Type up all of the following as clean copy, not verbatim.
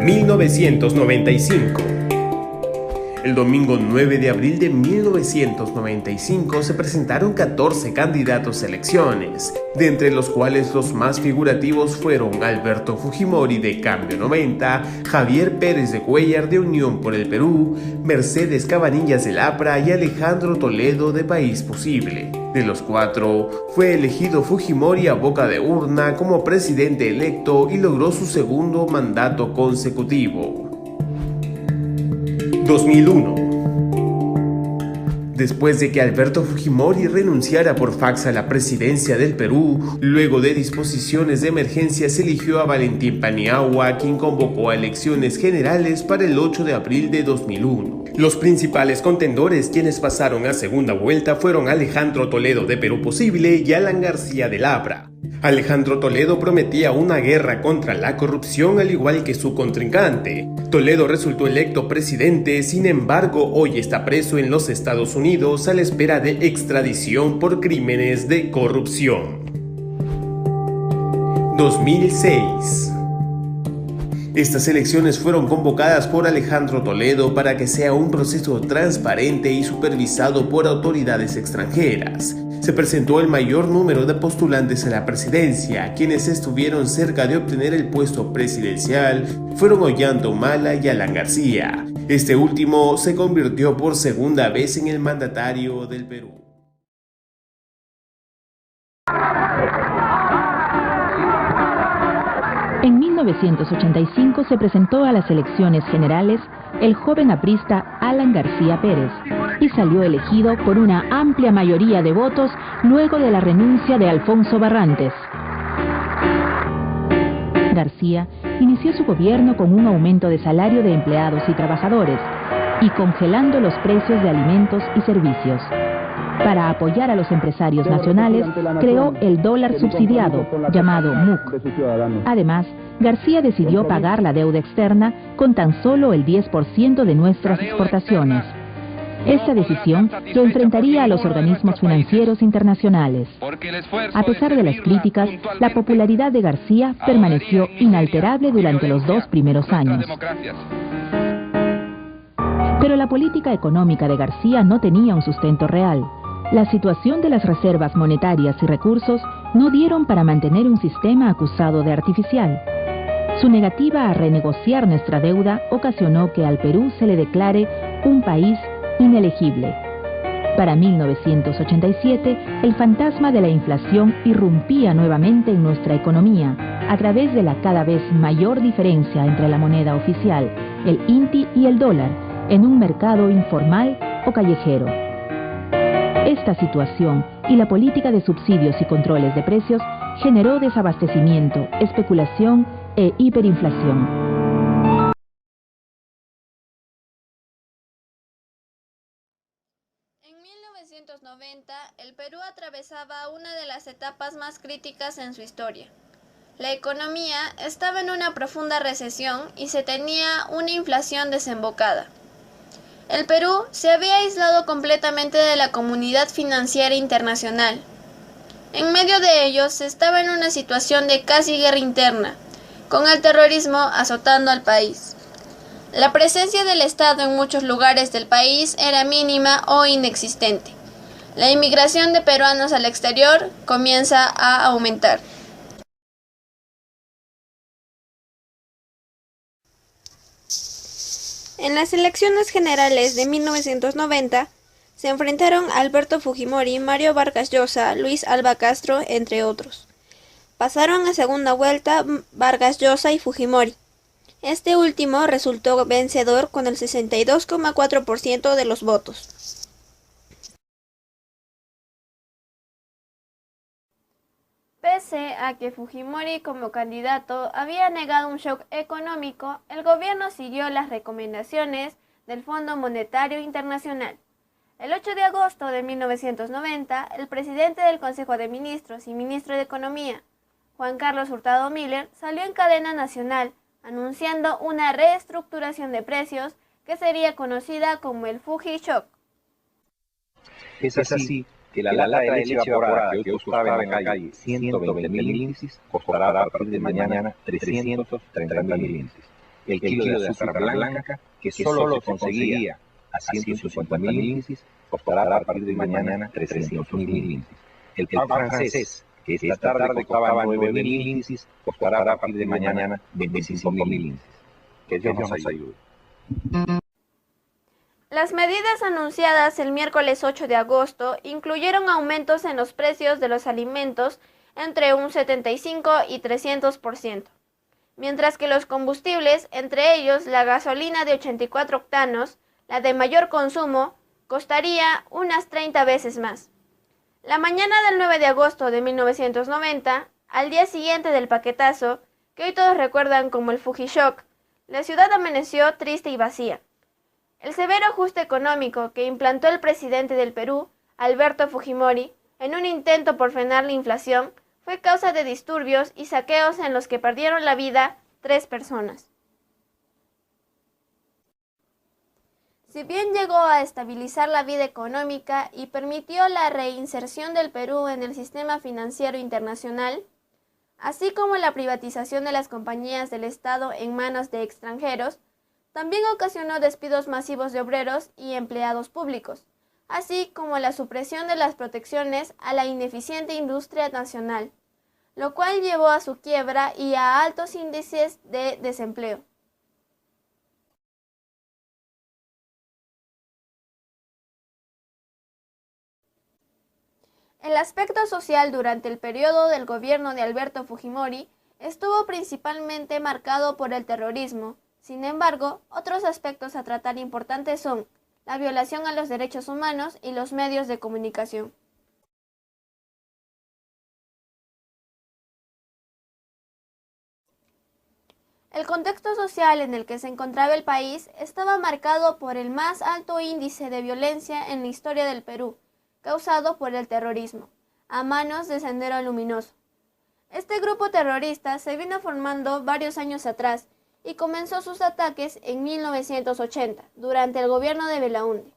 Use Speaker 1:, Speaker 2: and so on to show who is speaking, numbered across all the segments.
Speaker 1: 1995. El domingo 9 de abril de 1995 se presentaron 14 candidatos a elecciones, de entre los cuales los más figurativos fueron Alberto Fujimori de Cambio 90, Javier Pérez de Cuéllar de Unión por el Perú, Mercedes Cabanillas del APRA y Alejandro Toledo de País Posible. De los cuatro, fue elegido Fujimori a boca de urna como presidente electo y logró su segundo mandato consecutivo. 2001. Después de que Alberto Fujimori renunciara por fax a la presidencia del Perú, luego de disposiciones de emergencia se eligió a Valentín Paniagua, quien convocó a elecciones generales para el 8 de abril de 2001. Los principales contendores quienes pasaron a segunda vuelta fueron Alejandro Toledo de Perú Posible y Alan García del APRA. Alejandro Toledo prometía una guerra contra la corrupción al igual que su contrincante. Toledo resultó electo presidente, sin embargo hoy está preso en los Estados Unidos a la espera de extradición por crímenes de corrupción. 2006. Estas elecciones fueron convocadas por Alejandro Toledo para que sea un proceso transparente y supervisado por autoridades extranjeras. Se presentó el mayor número de postulantes a la presidencia. Quienes estuvieron cerca de obtener el puesto presidencial fueron Ollanta Humala y Alan García. Este último se convirtió por segunda vez en el mandatario del Perú.
Speaker 2: En 1985 se presentó a las elecciones generales el joven aprista Alan García Pérez y salió elegido por una amplia mayoría de votos luego de la renuncia de Alfonso Barrantes. García inició su gobierno con un aumento de salario de empleados y trabajadores y congelando los precios de alimentos y servicios. Para apoyar a los empresarios nacionales, creó el dólar subsidiado, llamado MUC. Además, García decidió pagar la deuda externa con tan solo el 10% de nuestras exportaciones. Esta decisión lo enfrentaría a los organismos financieros internacionales. A pesar de las críticas, la popularidad de García permaneció inalterable durante los 2 primeros años. Pero la política económica de García no tenía un sustento real. La situación de las reservas monetarias y recursos no dieron para mantener un sistema acusado de artificial. Su negativa a renegociar nuestra deuda ocasionó que al Perú se le declare un país inelegible. Para 1987, el fantasma de la inflación irrumpía nuevamente en nuestra economía a través de la cada vez mayor diferencia entre la moneda oficial, el INTI y el dólar, en un mercado informal o callejero. Esta situación y la política de subsidios y controles de precios generó desabastecimiento, especulación e hiperinflación.
Speaker 3: En 1990, el Perú atravesaba una de las etapas más críticas en su historia. La economía estaba en una profunda recesión y se tenía una inflación desembocada. El Perú se había aislado completamente de la comunidad financiera internacional. En medio de ello, se estaba en una situación de casi guerra interna, con el terrorismo azotando al país. La presencia del Estado en muchos lugares del país era mínima o inexistente. La inmigración de peruanos al exterior comienza a aumentar. En las elecciones generales de 1990, se enfrentaron Alberto Fujimori, Mario Vargas Llosa, Luis Alva Castro, entre otros. Pasaron a segunda vuelta Vargas Llosa y Fujimori. Este último resultó vencedor con el 62,4% de los votos. Pese a que Fujimori como candidato había negado un shock económico, el gobierno siguió las recomendaciones del Fondo Monetario Internacional. El 8 de agosto de 1990, el presidente del Consejo de Ministros y ministro de Economía, Juan Carlos Hurtado Miller, salió en cadena nacional anunciando una reestructuración de precios que sería conocida como el Fuji Shock.
Speaker 4: Es así que la lata de leche evaporada que hoy costaba en la calle 120.000 índices costará a partir de mañana 330.000 índices. el kilo de azúcar blanca, que solo se conseguía a 150.000 linsis, costará a partir de mañana 300.000 linsis. El pan francés, que esta tarde costaba 9.000 linsis, costará a partir de mañana 25.000 linsis. Que Dios nos ayude.
Speaker 3: Las medidas anunciadas el miércoles 8 de agosto incluyeron aumentos en los precios de los alimentos entre un 75 y 300%, mientras que los combustibles, entre ellos la gasolina de 84 octanos, la de mayor consumo, costaría unas 30 veces más. La mañana del 9 de agosto de 1990, al día siguiente del paquetazo, que hoy todos recuerdan como el Fujishock, la ciudad amaneció triste y vacía. El severo ajuste económico que implantó el presidente del Perú, Alberto Fujimori, en un intento por frenar la inflación, fue causa de disturbios y saqueos en los que perdieron la vida 3 personas. Si bien llegó a estabilizar la vida económica y permitió la reinserción del Perú en el sistema financiero internacional, así como la privatización de las compañías del Estado en manos de extranjeros, también ocasionó despidos masivos de obreros y empleados públicos, así como la supresión de las protecciones a la ineficiente industria nacional, lo cual llevó a su quiebra y a altos índices de desempleo. El aspecto social durante el periodo del gobierno de Alberto Fujimori estuvo principalmente marcado por el terrorismo. Sin embargo, otros aspectos a tratar importantes son la violación a los derechos humanos y los medios de comunicación. El contexto social en el que se encontraba el país estaba marcado por el más alto índice de violencia en la historia del Perú, causado por el terrorismo, a manos de Sendero Luminoso. Este grupo terrorista se vino formando varios años atrás y comenzó sus ataques en 1980, durante el gobierno de Belaúnde.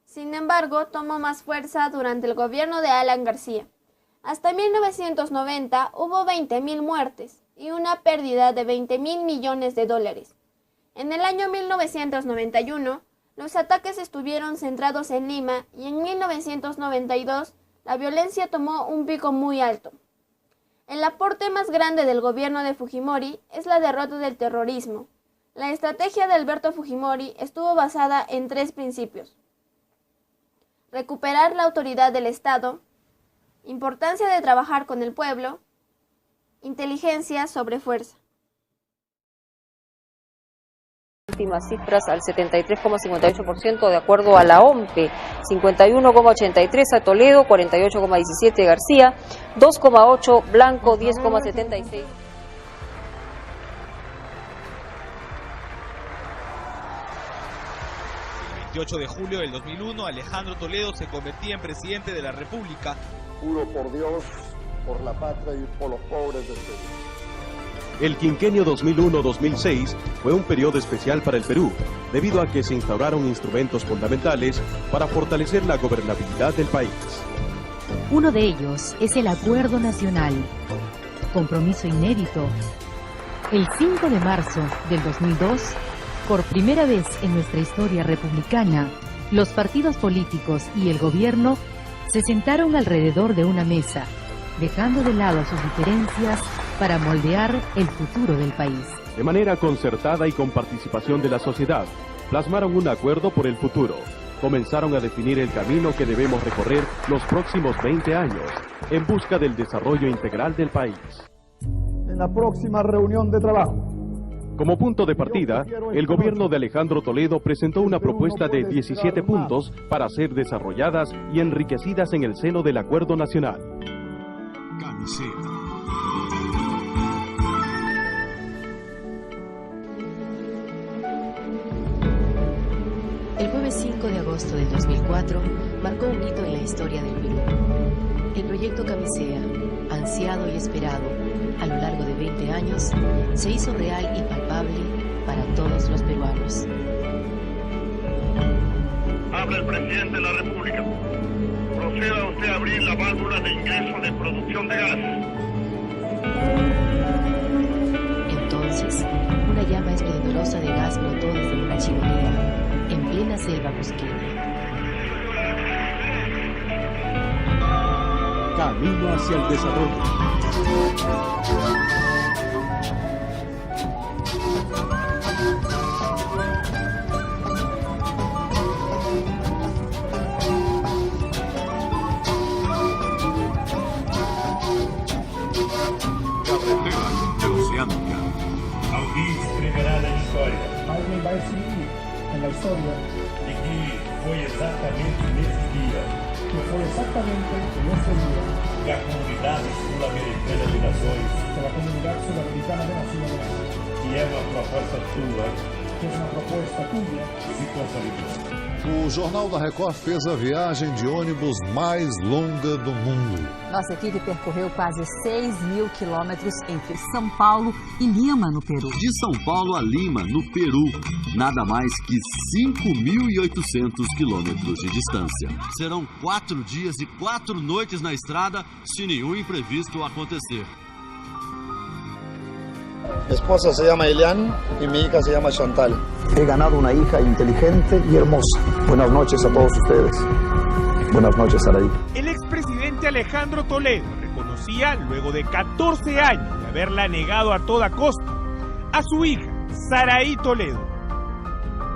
Speaker 3: Sin embargo, tomó más fuerza durante el gobierno de Alan García. Hasta 1990 hubo 20.000 muertes y una pérdida de 20.000 millones de dólares. En el año 1991, los ataques estuvieron centrados en Lima y en 1992 la violencia tomó un pico muy alto. El aporte más grande del gobierno de Fujimori es la derrota del terrorismo. La estrategia de Alberto Fujimori estuvo basada en 3 principios: recuperar la autoridad del Estado, importancia de trabajar con el pueblo, inteligencia sobre fuerza.
Speaker 5: Últimas cifras al 73,58% de acuerdo a la OMPE, 51,83 a Toledo, 48,17 García, 2,8 Blanco, 10,76.
Speaker 6: El 28 de julio del 2001, Alejandro Toledo se convertía en presidente de la República.
Speaker 7: Juro por Dios, por la patria y por los pobres del Perú.
Speaker 8: El quinquenio 2001-2006 fue un periodo especial para el Perú, debido a que se instauraron instrumentos fundamentales para fortalecer la gobernabilidad del país.
Speaker 9: Uno de ellos es el Acuerdo Nacional, compromiso inédito. El 5 de marzo del 2002, por primera vez en nuestra historia republicana, los partidos políticos y el gobierno se sentaron alrededor de una mesa, dejando de lado sus diferencias para moldear el futuro del país.
Speaker 8: De manera concertada y con participación de la sociedad, plasmaron un acuerdo por el futuro. Comenzaron a definir el camino que debemos recorrer los próximos 20 años en busca del desarrollo integral del país.
Speaker 7: En la próxima reunión de trabajo.
Speaker 8: Como punto de partida, el gobierno de Alejandro Toledo presentó una propuesta de 17 puntos para ser desarrolladas y enriquecidas en el seno del Acuerdo Nacional.
Speaker 6: Camiseta.
Speaker 9: El jueves 5 de agosto del 2004 marcó un hito en la historia del Perú. El proyecto Camisea, ansiado y esperado a lo largo de 20 años, se hizo real y palpable para todos los peruanos.
Speaker 10: Habla el presidente de la República. Proceda usted a abrir la válvula de ingreso de producción de gas.
Speaker 9: Entonces, llama esplendorosa de gas brotó desde una chimenea, en plena selva cusqueña.
Speaker 8: Camino hacia el desarrollo.
Speaker 10: Alguém escreverá na história. Alguém vai escrever na história de que foi exatamente nesse dia. Que foi exatamente nesse dia. Que a comunidade sul-americana de nações. Que a comunidade sul-americana de nações. Que é uma proposta tua. Que é uma proposta tua. Se consolidou.
Speaker 11: O Jornal da Record fez a viagem de ônibus mais longa do mundo.
Speaker 12: Nossa equipe percorreu quase 6.000 quilômetros entre São Paulo e Lima, no Peru.
Speaker 13: De São Paulo a Lima, no Peru, nada mais que 5.800 quilômetros de distância. Serão 4 dias e 4 noites na estrada, se nenhum imprevisto acontecer.
Speaker 7: Mi esposa se llama Eliane y mi hija se llama Chantal.
Speaker 14: He ganado una hija inteligente y hermosa. Buenas noches a todos ustedes. Buenas noches, Saraí.
Speaker 15: El expresidente Alejandro Toledo reconocía, luego de 14 años de haberla negado a toda costa, a su hija, Saraí Toledo.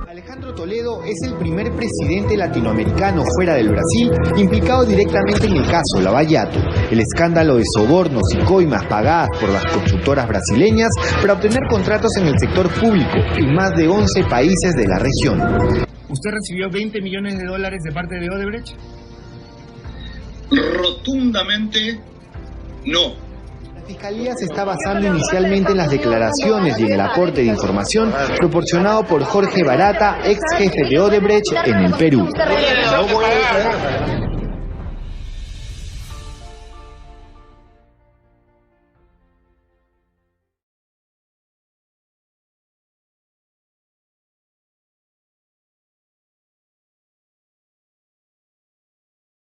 Speaker 16: Alejandro Toledo es el primer presidente latinoamericano fuera del Brasil implicado directamente en el caso Lavallato, el escándalo de sobornos y coimas pagadas por las constructoras brasileñas para obtener contratos en el sector público en más de 11 países de la región.
Speaker 17: ¿Usted recibió 20 millones de dólares de parte de Odebrecht?
Speaker 10: Rotundamente no.
Speaker 16: La Fiscalía se está basando inicialmente en las declaraciones y en el aporte de información proporcionado por Jorge Barata, ex jefe de Odebrecht en el Perú.